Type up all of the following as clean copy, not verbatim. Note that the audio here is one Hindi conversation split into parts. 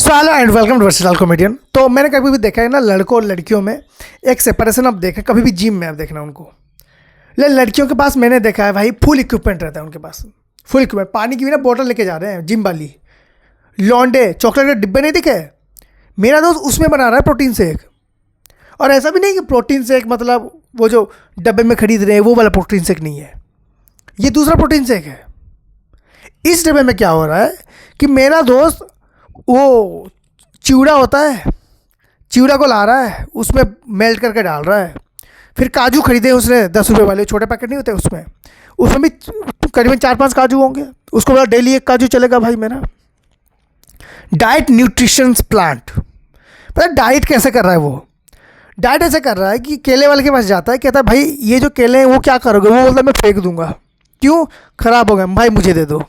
So hello and welcome to versatile comedian. तो मैंने कभी भी देखा है ना, लड़कों और लड़कियों में एक सेपरेशन अब देखा, कभी भी जिम में अब देखना उनको। लड़कियों के पास मैंने देखा है भाई, फुल इक्विपमेंट रहता है उनके पास, फुल इक्विपमेंट। पानी की भी ना बोतल लेके जा रहे हैं जिम वाली। लौंडे चॉकलेट के डिब्बे नहीं दिखे, मेरा दोस्त उसमें बना रहा है प्रोटीन शेक। और ऐसा भी नहीं कि प्रोटीन शेक मतलब वो जो डब्बे में खरीद रहे हैं वो वाला प्रोटीन शेक नहीं है, ये दूसरा प्रोटीन शेक है। इस डब्बे में क्या हो रहा है कि मेरा दोस्त वो चिवड़ा होता है, चिवड़ा को ला रहा है, उसमें मेल्ट करके डाल रहा है। फिर काजू खरीदे उसने 10 रुपये वाले छोटे पैकेट नहीं होते, उसमें भी करीबन 4-5 काजू होंगे। उसको बोला डेली 1 काजू चलेगा भाई मेरा। डाइट न्यूट्रिशन प्लांट, पता डाइट कैसे कर रहा है वो? डाइट ऐसे कर रहा है कि केले वाले के पास जाता है, कहता है भाई ये जो केले हैं वो क्या करोगे? वो बोलता है मैं फेंक दूंगा। क्यों? ख़राब हो गए भाई, मुझे दे दो।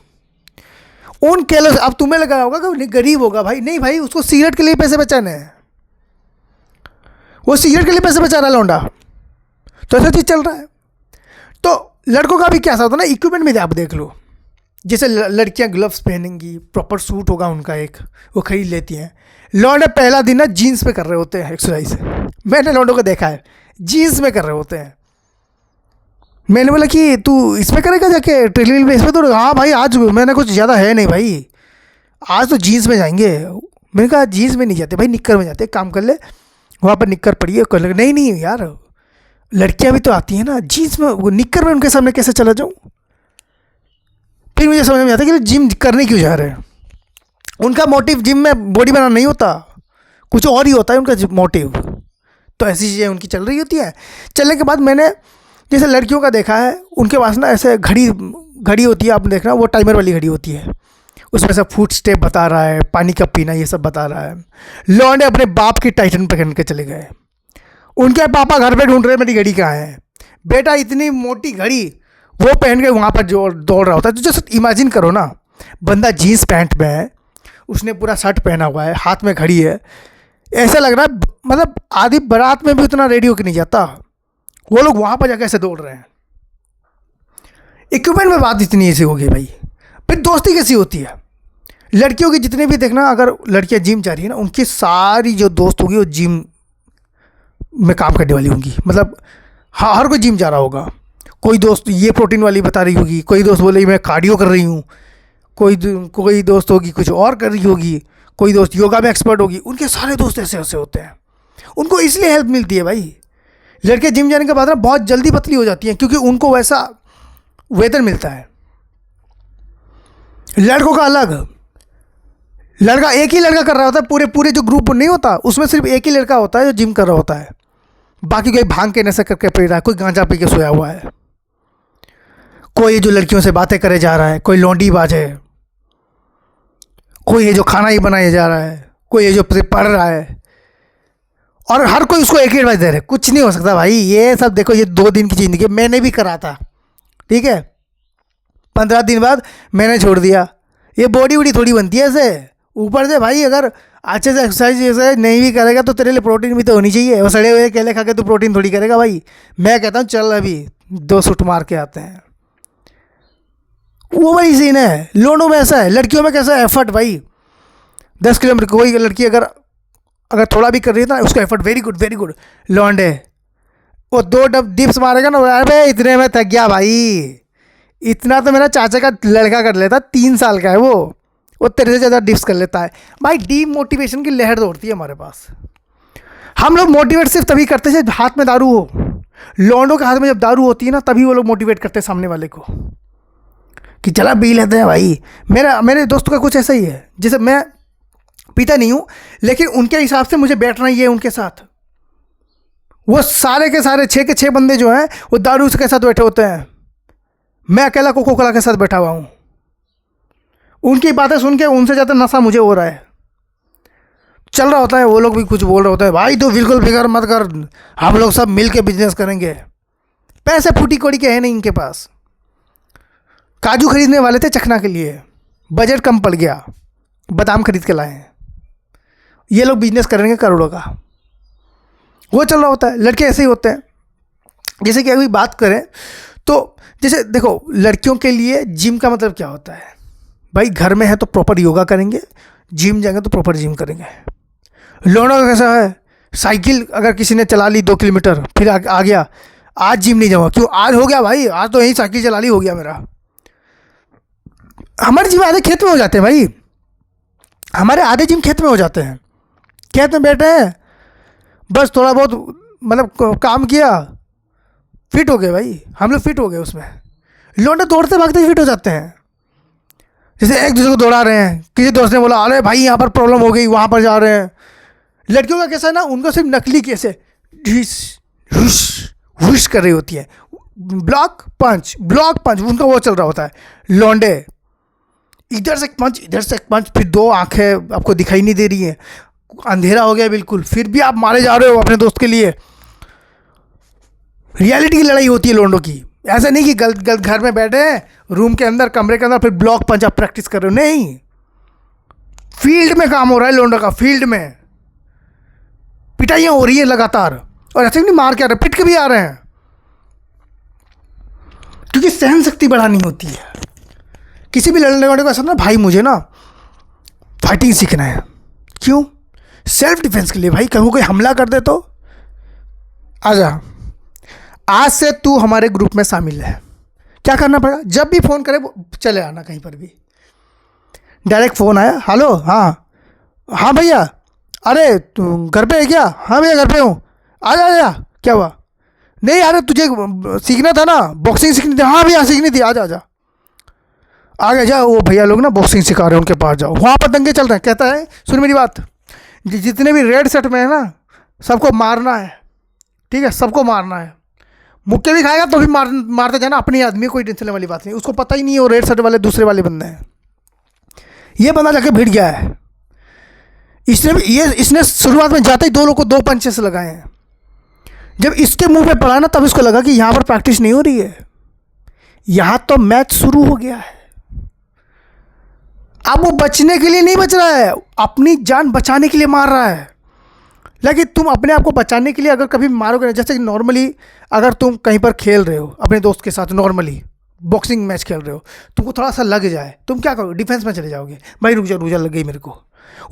उन केलों से अब तुम्हें लगा होगा कि गरीब होगा भाई, नहीं भाई, उसको सिगरेट के लिए पैसे बचाने हैं, वो सिगरेट के लिए पैसे बचा रहा है लौंडा। तो ऐसा चीज़ चल रहा है। तो लड़कों का भी क्या होता है ना, इक्विपमेंट में आप देख लो, जैसे लड़कियां ग्लव्स पहनेंगी, प्रॉपर सूट होगा उनका एक, वो खरीद लेती हैं। लौंडे पहला दिन ना जीन्स पे कर रहे होते हैं एक्सरसाइज, मैंने लौंडों को देखा है जीन्स में कर रहे होते हैं। मैंने बोला कि तू इसमें करेगा जाके ट्रेडमिल में, इसमें? तो हाँ भाई आज मैंने कुछ ज़्यादा है नहीं भाई, आज तो जीन्स में जाएंगे। मैंने कहा जीन्स में नहीं जाते भाई, निक्कर में जाते। काम कर ले, वहाँ पर निक्कर पड़ी है, कर ले। नहीं यार, लड़कियाँ भी तो आती हैं ना जीन्स में, वो निक्कर में उनके सामने कैसे चला जाऊँ? फिर मुझे समझ में आता है कि जिम करने क्यों जा रहे हैं। उनका मोटिव जिम में बॉडी बनाना नहीं होता, कुछ और ही होता है उनका मोटिव। तो ऐसी चीज़ें उनकी चल रही होती हैं। चलने के बाद मैंने जैसे लड़कियों का देखा है, उनके पास ना ऐसे घड़ी होती है, आपने देखना वो टाइमर वाली घड़ी होती है, उसमें सब फूड स्टेप बता रहा है, पानी कब पीना, ये सब बता रहा है। लौंडे अपने बाप की टाइटन पहन के चले गए, उनके पापा घर पे ढूंढ रहे मेरी घड़ी कहाँ है। बेटा इतनी मोटी घड़ी वो पहन के वहाँ पर जो दौड़ रहा होता है। तो जस्ट इमेजिन करो ना, बंदा जीन्स पैंट में है, उसने पूरा शर्ट पहना हुआ है, हाथ में घड़ी है, ऐसा लग रहा है मतलब आधी बारात में भी उतना रेडी होकर नहीं जाता, वो लोग वहाँ पर जाकर ऐसे दौड़ रहे हैं। इक्विपमेंट में बात इतनी ऐसी होगी भाई। फिर दोस्ती कैसी होती है लड़कियों की? जितने भी देखना, अगर लड़कियाँ जिम जा रही है ना, उनकी सारी जो दोस्त होगी वो जिम में काम करने वाली होंगी। मतलब हर कोई जिम जा रहा होगा। कोई दोस्त ये प्रोटीन वाली बता रही होगी, कोई दोस्त बोले मैं कार्डियो कर रही हूँ, कोई दोस्त होगी कुछ और कर रही होगी, कोई दोस्त योगा में एक्सपर्ट होगी। उनके सारे दोस्त ऐसे ऐसे होते हैं, उनको इसलिए हेल्प मिलती है भाई। लड़के जिम जाने के बाद ना बहुत जल्दी पतली हो जाती हैं, क्योंकि उनको वैसा वेतन मिलता है। लड़कों का अलग, लड़का एक ही लड़का कर रहा होता है, पूरे जो ग्रुप नहीं होता उसमें सिर्फ एक ही लड़का होता है जो जिम कर रहा होता है, बाकी कोई भांग के नशे करके पी रहा है, कोई गांजा पी के सोया हुआ है, कोई जो लड़कियों से बातें करे जा रहा है, कोई लौंडी बाज है, कोई ये जो खाना ही बनाया जा रहा है, कोई ये जो पढ़ रहा है, और हर कोई उसको एक ही एडवाइस दे रहे। कुछ नहीं हो सकता भाई, ये सब देखो, ये 2 दिन की ज़िंदगी, मैंने भी करा था, ठीक है। 15 दिन बाद मैंने छोड़ दिया। ये बॉडी वॉडी थोड़ी बनती है ऐसे ऊपर से भाई। अगर अच्छे से एक्सरसाइज नहीं भी करेगा तो तेरे लिए प्रोटीन भी तो होनी चाहिए। वो सड़े हुए केले खा के तो प्रोटीन थोड़ी करेगा भाई। मैं कहता हूँ चल अभी 2 सुट मार के आते हैं। वो वही सीन है, लोगों में ऐसा है। लड़कियों में कैसा है एफर्ट भाई, 10 किलोमीटर कोई लड़की अगर थोड़ा भी कर रही है ना, उसका एफर्ट वेरी गुड। लौंडे वो 2 डिप्स मारेगा ना, अरे इतने में थक गया भाई। इतना तो मेरा चाचा का लड़का कर लेता, 3 साल का है वो तेरे से ज़्यादा डिप्स कर लेता है भाई। डीमोटिवेशन की लहर दौड़ती है हमारे पास। हम लोग मोटिवेट सिर्फ तभी करते हैं जब हाथ में दारू हो। लौंडों के हाथ में जब दारू होती है ना, तभी वो लोग मोटिवेट करते हैं सामने वाले को कि चला पी लेते हैं भाई। मेरे दोस्तों का कुछ ऐसा ही है। जैसे मैं पीता नहीं हूँ, लेकिन उनके हिसाब से मुझे बैठना ही है उनके साथ। वो सारे के सारे 6 के 6 बंदे जो हैं वो दारू के साथ बैठे होते हैं, मैं अकेला कोको कोला के साथ बैठा हुआ हूँ। उनकी बातें सुन के उनसे ज़्यादा नशा मुझे हो रहा है। चल रहा होता है, वो लोग भी कुछ बोल रहे होते हैं, भाई तो बिल्कुल फिक्र मत कर, हम लोग सब मिल के बिजनेस करेंगे। पैसे फूटी कोड़ी के हैं नहीं इनके पास। काजू खरीदने वाले थे चखना के लिए, बजट कम पड़ गया, बादाम खरीद के लाए हैं। ये लोग बिजनेस करेंगे करोड़ों का, वो चल रहा होता है। लड़के ऐसे ही होते हैं। जैसे कि अभी बात करें तो जैसे देखो, लड़कियों के लिए जिम का मतलब क्या होता है भाई? घर में है तो प्रॉपर योगा करेंगे, जिम जाएंगे तो प्रॉपर जिम करेंगे। लौंडों का कैसा है, साइकिल अगर किसी ने चला ली 2 किलोमीटर फिर आ गया, आज जिम नहीं जाऊँगा, क्यों, आज हो गया भाई, आज तो यही साइकिल चला ली, हो गया मेरा। हमारे जिम आधे खेत में हो जाते हैं भाई, हमारे आधे जिम खेत में हो जाते हैं। खेत में बैठे हैं, बस थोड़ा बहुत मतलब काम किया, फिट हो गए भाई, हम लोग फिट हो गए उसमें। लौंडे दौड़ते भागते फिट हो जाते हैं। जैसे एक दूसरे को दौड़ा रहे हैं, किसी दोस्त ने बोला अरे भाई यहाँ पर प्रॉब्लम हो गई, वहाँ पर जा रहे हैं। लड़कियों का कैसा है ना, उनको सिर्फ नकली कैसे ढिस हुश हुश कर रही होती है, ब्लॉक पंच उनका वो चल रहा होता है। लौंडे इधर से एक पंच, इधर से एक पंच, फिर 2 आंखें आपको दिखाई नहीं दे रही हैं, अंधेरा हो गया बिल्कुल, फिर भी आप मारे जा रहे हो अपने दोस्त के लिए। रियलिटी की लड़ाई होती है लौंडों की। ऐसा नहीं कि गलत गलत घर में बैठे हैं रूम के अंदर, कमरे के अंदर, फिर ब्लॉक पंच आप प्रैक्टिस कर रहे हो, नहीं, फील्ड में काम हो रहा है लौंडों का, फील्ड में पिटाइयाँ हो रही है लगातार। और ऐसे नहीं मार के आ रहे, पिट के भी आ रहे हैं, क्योंकि सहन शक्ति बढ़ानी होती है। किसी भी लड़ने वाले को ऐसा ना, भाई मुझे ना फाइटिंग सीखना है, क्यों, सेल्फ डिफेंस के लिए भाई, कहीं कोई हमला कर दे तो। आजा, आज से तू हमारे ग्रुप में शामिल है। क्या करना पड़ेगा, जब भी फ़ोन करे चले आना, कहीं पर भी डायरेक्ट फ़ोन आया, हेलो, हाँ भैया, अरे तू घर पे है क्या, हाँ भैया घर पे हूँ, आ जा, क्या हुआ, नहीं अरे तुझे सीखना था ना, बॉक्सिंग सीखनी थी, हाँ भैया सीखनी थी, आ जा आ गया, जा, वो भैया लोग ना बॉक्सिंग सिखा रहे हैं, उनके पास जाओ, वहाँ पर दंगे चल रहे हैं। कहता है सुन मेरी बात, जितने भी रेड शर्ट में है ना, सबको मारना है, ठीक है, सबको मारना है, मुक्के भी खाएगा तो भी मारते जाना, अपनी आदमी, कोई टेंशन लेने वाली बात नहीं। उसको पता ही नहीं है वो रेड शर्ट वाले दूसरे वाले बंदे हैं। ये बंदा जाके भिड़ गया है, इसने शुरुआत में जाते ही 2 लोग को 2 पंचेस लगाए हैं। जब इसके मुंह पे पड़ा ना, तब इसको लगा कि यहाँ पर प्रैक्टिस नहीं हो रही है, यहाँ तो मैच शुरू हो गया है। अब वो बचने के लिए नहीं बच रहा है, अपनी जान बचाने के लिए मार रहा है। लेकिन तुम अपने आप को बचाने के लिए अगर कभी मारोगे ना, जैसे कि नॉर्मली अगर तुम कहीं पर खेल रहे हो अपने दोस्त के साथ, नॉर्मली बॉक्सिंग मैच खेल रहे हो, तुमको थोड़ा सा लग जाए, तुम क्या करोगे, डिफेंस में चले जाओगे, भाई रुक जा लग गई मेरे को।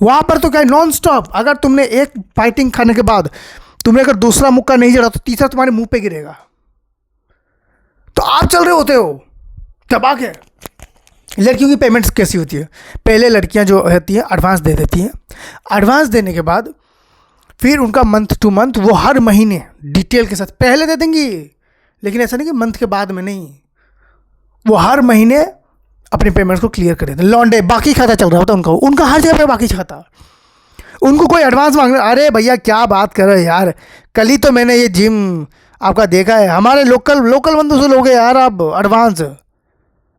वहाँ पर तो क्या नॉन स्टॉप, अगर तुमने एक फाइटिंग खाने के बाद तुम्हें अगर दूसरा मुक्का नहीं जड़ा तो तीसरा तुम्हारे मुंह पे गिरेगा, तो आप चल रहे होते हो दबा के। लड़कियों की पेमेंट्स कैसी होती है, पहले लड़कियां जो होती हैं एडवांस दे देती हैं, एडवांस देने के बाद फिर उनका मंथ टू मंथ वो हर महीने डिटेल के साथ पहले दे देंगी, लेकिन ऐसा नहीं कि मंथ के बाद में नहीं, वो हर महीने अपने पेमेंट्स को क्लियर कर देते हैं। लौंडे बाकी खाता चल रहा होता है उनका हर जगह पे बाकी खाता, उनको कोई एडवांस मांगना, अरे भैया क्या बात कर रहे हो यार, कल ही तो मैंने ये जिम आपका देखा है, हमारे लोकल बंदों से लोगे यार आप एडवांस,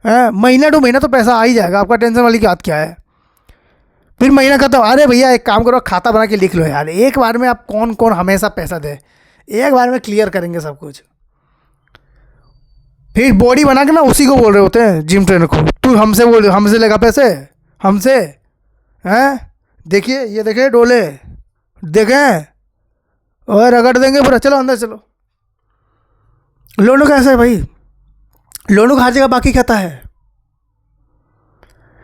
महीना टू महीना तो पैसा आ ही जाएगा, आपका टेंशन वाली बात क्या है। फिर महीना खत्म, अरे भैया एक काम करो, खाता बना के लिख लो यार, एक बार में आप कौन हमेशा पैसा दे, एक बार में क्लियर करेंगे सब कुछ। फिर बॉडी बना के ना उसी को बोल रहे होते हैं जिम ट्रेनर को, तू हमसे लेगा पैसे, हमसे, हैं, देखिए ये देखे डोले देखें और रगड़ देंगे पूरा, चलो अंदर चलो। लोनों का ऐसा है भाई, लोनों का हर जगह बाकी खाता है,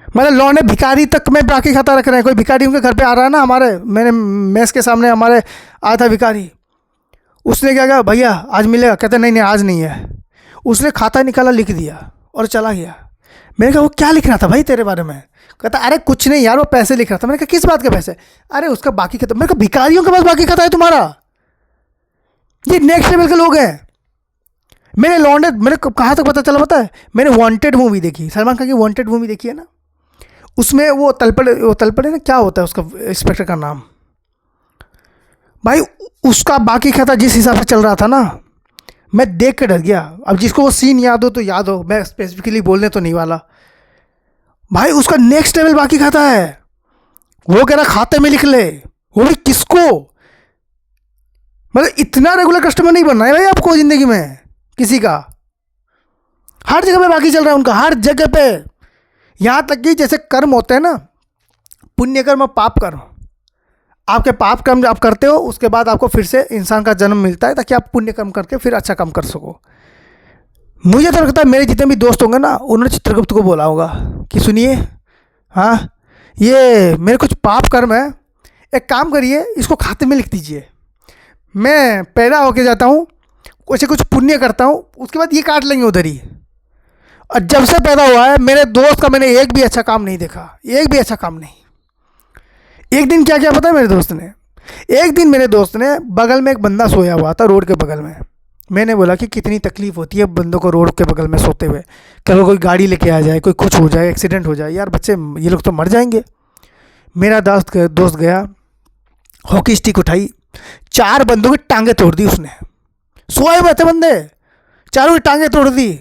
मतलब लौंडे भिखारी तक में बाकी खाता रख रहे हैं। कोई भिखारी उनके घर पे आ रहा है ना, हमारे मैंने मेस के सामने हमारे आया था भिखारी, उसने क्या कहा, भैया आज मिलेगा, कहते नहीं आज नहीं है, उसने खाता निकाला, लिख दिया और चला गया। मैंने कहा वो क्या लिख रहा था भाई तेरे बारे में, कहता अरे कुछ नहीं यार वो पैसे लिख रहा था। मैंने कहा किस बात के पैसे, अरे उसका बाकी खाता। मैंने कहा भिखारियों के पास बाकी खाता है तुम्हारा, ये नेक्स्ट लेवल के लोग हैं। मैंने लौंडे, मैंने कहाँ तक पता चला पता है, मैंने वांटेड मूवी देखी, सलमान खान की वांटेड मूवी देखी है ना, उसमें वो तलपड़े ना, क्या होता है उसका इंस्पेक्टर का नाम, भाई उसका बाकी खाता जिस हिसाब से चल रहा था ना, मैं देख के डर गया। अब जिसको वो सीन याद हो तो याद हो, मैं स्पेसिफिकली बोलने तो नहीं वाला। भाई उसका नेक्स्ट लेवल बाकी खाता है, वो कह रहा खाते में लिख ले, वो भी किसको, मतलब इतना रेगुलर कस्टमर नहीं बनना है भाई आपको ज़िंदगी में किसी का। हर जगह पे बाकी चल रहा है उनका, हर जगह पे, यहाँ तक कि जैसे कर्म होते हैं ना, पुण्य कर्म और पाप कर्म, आपके पाप कर्म आप करते हो उसके बाद आपको फिर से इंसान का जन्म मिलता है ताकि आप पुण्य कर्म करके फिर अच्छा काम कर सको। मुझे तो लगता है मेरे जितने भी दोस्त होंगे ना, उन्होंने चित्रगुप्त को बोला होगा कि सुनिए, हाँ ये मेरे कुछ पाप कर्म है, एक काम करिए इसको खाते में लिख दीजिए, मैं पैदा होके जाता हूँ, उसे कुछ पुण्य करता हूँ, उसके बाद ये काट लेंगे उधर ही। और जब से पैदा हुआ है मेरे दोस्त का मैंने एक भी अच्छा काम नहीं देखा, एक भी अच्छा काम नहीं। एक दिन क्या क्या पता है मेरे दोस्त ने, एक दिन मेरे दोस्त ने, बगल में एक बंदा सोया हुआ था रोड के बगल में। मैंने बोला कि कितनी तकलीफ़ होती है बंदों को रोड के बगल में सोते हुए, कभी कोई गाड़ी लेके आ जाए, कोई कुछ हो जाए, एक्सीडेंट हो जाए, यार बच्चे ये लोग तो मर जाएंगे। मेरा दोस्त गया, हॉकी स्टिक उठाई, 4 बंदों की टांगें तोड़ दी उसने। सोए हुए थे बंदे, चारों की टांगें तोड़ दी।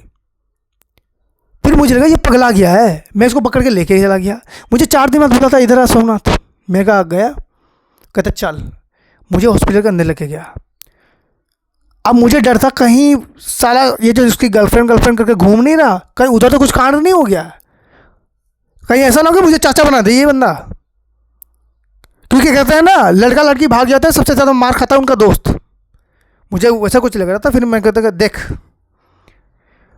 फिर मुझे लगा ये पगला गया है, मैं इसको पकड़ के लेके चला गया। मुझे 4 दिन बाद बोला था इधर आ सोमनाथ, मैं कहा गया, कहता चल, मुझे हॉस्पिटल के अंदर लेके गया। अब मुझे डर था कहीं साला ये जो उसकी गर्लफ्रेंड करके घूम नहीं रहा, कहीं उधर तो कुछ कांड नहीं हो गया, कहीं ऐसा ना हो कि मुझे चाचा बना दे ये बंदा। क्योंकि कहते हैं ना लड़का लड़की भाग जाता है, सबसे ज़्यादा मार खाता है उनका दोस्त। मुझे वैसा कुछ लग रहा था। फिर मैं कहता देख,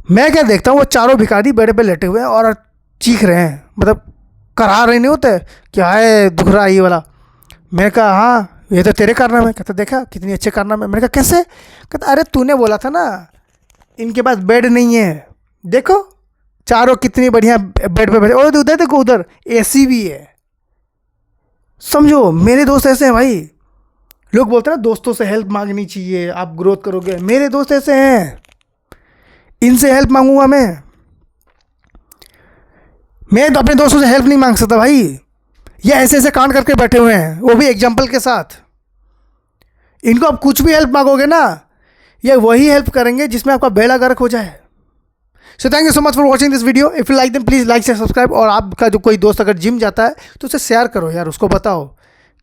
मैं क्या देखता हूँ, वो चारों भिखारी बेड पे लेटे हुए हैं और चीख रहे हैं, मतलब करा रहे नहीं होते क्या है दुख रहा है ये वाला। मैंने कहा हाँ ये तो तेरे कारनामे। कहता देखा कितनी अच्छे कारनामे। मैंने कहा कैसे? कहता अरे तूने बोला था ना इनके पास बेड नहीं है, देखो चारों कितनी बढ़िया बेड पे बैठे, और उधर देखो उधर एसी भी है। समझो मेरे दोस्त ऐसे हैं भाई। लोग बोलते हैं ना दोस्तों से हेल्प मांगनी चाहिए आप ग्रोथ करोगे, मेरे दोस्त ऐसे हैं, इनसे हेल्प मांगूंगा मैं तो अपने दोस्तों से हेल्प नहीं मांग सकता भाई। ये ऐसे ऐसे कांड करके बैठे हुए हैं, वो भी एग्जाम्पल के साथ। इनको आप कुछ भी हेल्प मांगोगे ना, ये वही हेल्प करेंगे जिसमें आपका बेड़ा गर्क हो जाए। So thank you so much for watching this video. If you like them please like से सब्सक्राइब। और आपका जो कोई दोस्त अगर जिम जाता है तो उसे शेयर करो यार, उसको बताओ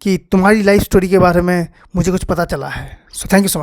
कि तुम्हारी लाइफ स्टोरी के बारे में मुझे कुछ पता चला है। So thank you so much.